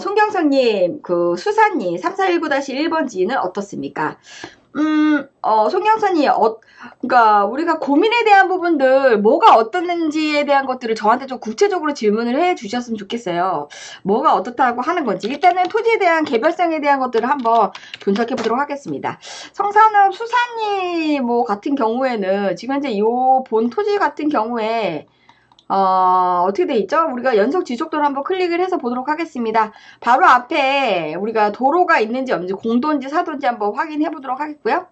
송경선님, 그 수사님 3419-1번지는 어떻습니까? 송경선님, 그러니까 우리가 고민에 대한 부분들, 뭐가 어떻는지에 대한 것들을 저한테 좀 구체적으로 질문을 해 주셨으면 좋겠어요. 뭐가 어떻다고 하는 건지. 일단은 토지에 대한 개별성에 대한 것들을 한번 분석해 보도록 하겠습니다. 성산읍 수사님 뭐 같은 경우에는 지금 현재 요 본 토지 같은 경우에 어떻게 돼 있죠? 우리가 연속 지속도를 한번 클릭을 해서 보도록 하겠습니다. 바로 앞에 우리가 도로가 있는지 없는지 공도인지 사도인지 한번 확인해 보도록 하겠고요.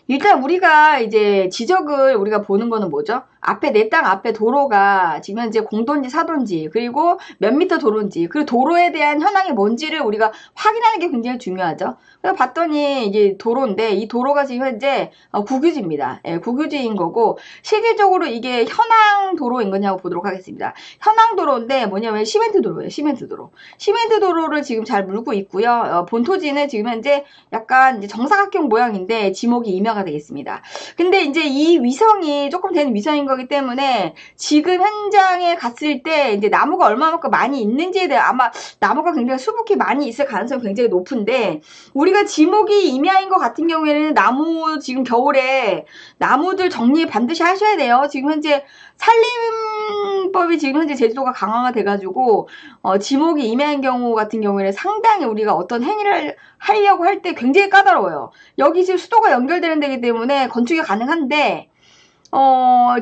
일단 우리가 이제 지적을 우리가 보는 거는 뭐죠? 앞에 내 땅 앞에 도로가 지금 현재 공도인지 사도인지 그리고 몇 미터 도로인지 그리고 도로에 대한 현황이 뭔지를 우리가 확인하는 게 굉장히 중요하죠. 그래서 봤더니 이게 도로인데 이 도로가 지금 현재 국유지입니다. 예, 국유지인 거고 실질적으로 이게 현황 도로인 거냐고 보도록 하겠습니다. 현황 도로인데 뭐냐면 시멘트 도로예요. 시멘트 도로. 시멘트 도로를 지금 잘 물고 있고요. 본 토지는 지금 현재 약간 이제 정사각형 모양인데 지목이 임야가 되겠습니다. 근데 이제 이 위성이 조금 되는 위성인 거기 때문에 지금 현장에 갔을 때 이제 나무가 얼마만큼 많이 있는지에 대해 아마 나무가 굉장히 수북히 많이 있을 가능성이 굉장히 높은데 우리가 지목이 임야인 것 같은 경우에는 나무 지금 겨울에 나무들 정리 반드시 하셔야 돼요. 지금 현재 산림법이 지금 현재 제주도가 강화가 돼가지고 지목이 임야인 경우 같은 경우에는 상당히 우리가 어떤 행위를 하려고 할 때 굉장히 까다로워요. 여기 지금 수도가 연결되는 데기 때문에 건축이 가능한데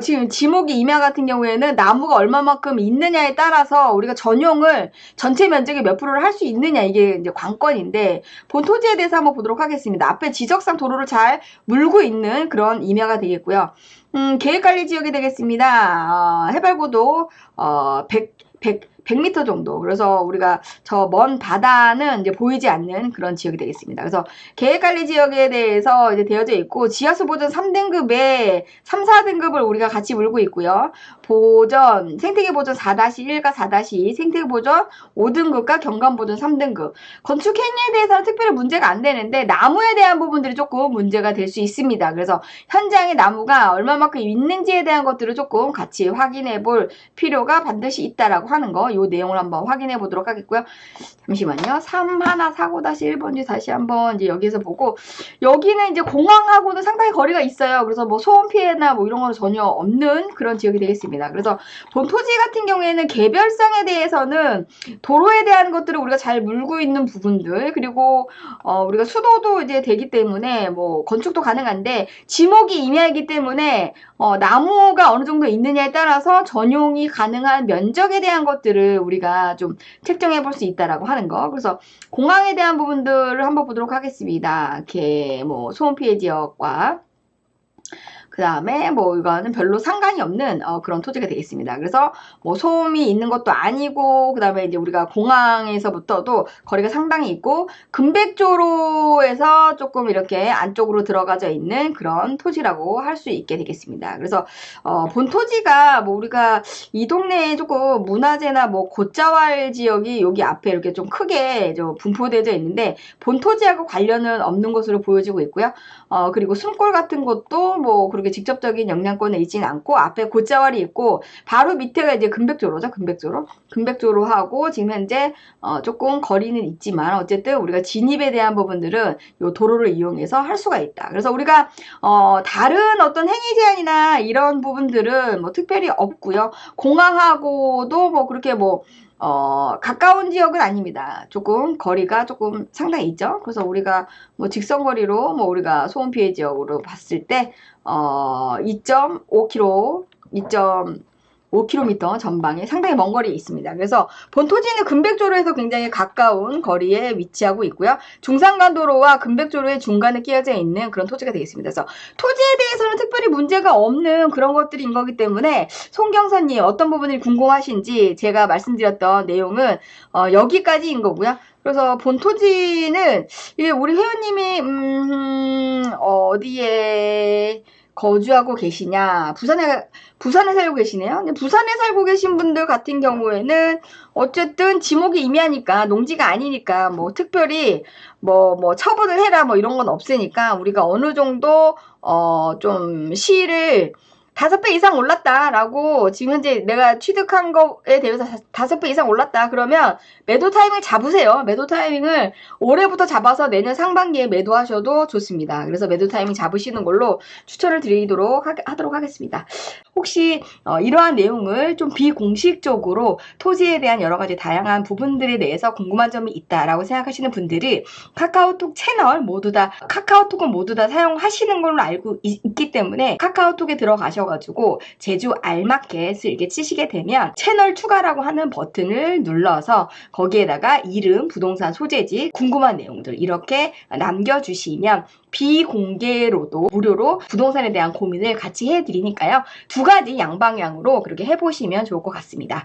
지금 지목이 임야 같은 경우에는 나무가 얼마만큼 있느냐에 따라서 우리가 전용을 전체 면적의 몇 프로를 할 수 있느냐 이게 이제 관건인데 본 토지에 대해서 한번 보도록 하겠습니다. 앞에 지적상 도로를 잘 물고 있는 그런 임야가 되겠고요. 계획관리 지역이 되겠습니다. 해발고도 100m 정도. 그래서 우리가 저 먼 바다는 이제 보이지 않는 그런 지역이 되겠습니다. 그래서 계획관리 지역에 대해서 이제 되어져 있고 지하수 보전 3등급에 3, 4등급을 우리가 같이 물고 있고요. 보전, 생태계 보전 4-1과 4-2, 생태계 보전 5등급과 경관 보전 3등급. 건축 행위에 대해서는 특별히 문제가 안 되는데 나무에 대한 부분들이 조금 문제가 될 수 있습니다. 그래서 현장에 나무가 얼마만큼 있는지에 대한 것들을 조금 같이 확인해 볼 필요가 반드시 있다라고 하는 거, 이 내용을 한번 확인해 보도록 하겠고요. 잠시만요. 3149-1번지 다시 한번 이제 여기에서 보고, 여기는 이제 공항하고는 상당히 거리가 있어요. 그래서 뭐 소음 피해나 뭐 이런 거는 전혀 없는 그런 지역이 되겠습니다. 그래서 본 토지 같은 경우에는 개별성에 대해서는 도로에 대한 것들을 우리가 잘 물고 있는 부분들, 그리고 우리가 수도도 이제 되기 때문에 뭐 건축도 가능한데 지목이 임야이기 때문에 나무가 어느 정도 있느냐에 따라서 전용이 가능한 면적에 대한 것들을 우리가 좀 책정해 볼 수 있다라고 하는 거. 그래서 공항에 대한 부분들을 한번 보도록 하겠습니다. 이렇게 뭐 소음 피해 지역과 그 다음에 뭐 이거는 별로 상관이 없는 그런 토지가 되겠습니다. 그래서 뭐 소음이 있는 것도 아니고 그 다음에 이제 우리가 공항에서부터도 거리가 상당히 있고 금백조로에서 조금 이렇게 안쪽으로 들어가져 있는 그런 토지라고 할 수 있게 되겠습니다. 그래서 본 토지가 뭐 우리가 이 동네에 조금 문화재나 뭐 곶자왈 지역이 여기 앞에 이렇게 좀 크게 좀 분포되어 있는데 본 토지하고 관련은 없는 것으로 보여지고 있고요. 그리고 숨골 같은 것도 뭐 그렇게 직접적인 영향권에 있지는 않고 앞에 곶자왈이 있고 바로 밑에가 이제 금백조로죠. 금백조로하고 지금 현재 조금 거리는 있지만 어쨌든 우리가 진입에 대한 부분들은 이 도로를 이용해서 할 수가 있다. 그래서 우리가 다른 어떤 행위 제한이나 이런 부분들은 뭐 특별히 없고요. 공항하고도 뭐 그렇게 뭐 가까운 지역은 아닙니다. 조금 거리가 조금 상당히 있죠. 그래서 우리가 뭐 직선거리로 뭐 우리가 소음 피해 지역으로 봤을 때 2.5km, 2.5km 전방에 상당히 먼 거리에 있습니다. 그래서 본 토지는 금백조로에서 굉장히 가까운 거리에 위치하고 있고요. 중산간도로와 금백조로의 중간에 끼어져 있는 그런 토지가 되겠습니다. 그래서 토지에 대해서는 특별히 문제가 없는 그런 것들인 거기 때문에 송경선님 어떤 부분이 궁금하신지 제가 말씀드렸던 내용은 여기까지인 거고요. 그래서 본 토지는 우리 회원님이 어디에 거주하고 계시냐, 부산에 살고 계시네요. 근데 부산에 살고 계신 분들 같은 경우에는 어쨌든 지목이 임야니까 농지가 아니니까 뭐 특별히 뭐 처분을 해라 뭐 이런 건 없으니까 우리가 어느 정도 좀 시를 5배 이상 올랐다라고 지금 현재 내가 취득한 거에 대해서 5배 이상 올랐다 그러면 매도 타이밍을 잡으세요. 매도 타이밍을 올해부터 잡아서 내년 상반기에 매도하셔도 좋습니다. 그래서 매도 타이밍 잡으시는 걸로 추천을 드리도록 하도록 하겠습니다. 혹시 이러한 내용을 좀 비공식적으로 토지에 대한 여러 가지 다양한 부분들에 대해서 궁금한 점이 있다라고 생각하시는 분들이 카카오톡 채널 모두 다 카카오톡은 모두 다 사용하시는 걸로 알고 있기 때문에 카카오톡에 들어가셔가지고 제주 알마켓을 이렇게 치시게 되면 채널 추가라고 하는 버튼을 눌러서 거기에다가 이름, 부동산 소재지, 궁금한 내용들 이렇게 남겨주시면 비공개로도 무료로 부동산에 대한 고민을 같이 해드리니까요. 두 가지 양방향으로 그렇게 해보시면 좋을 것 같습니다.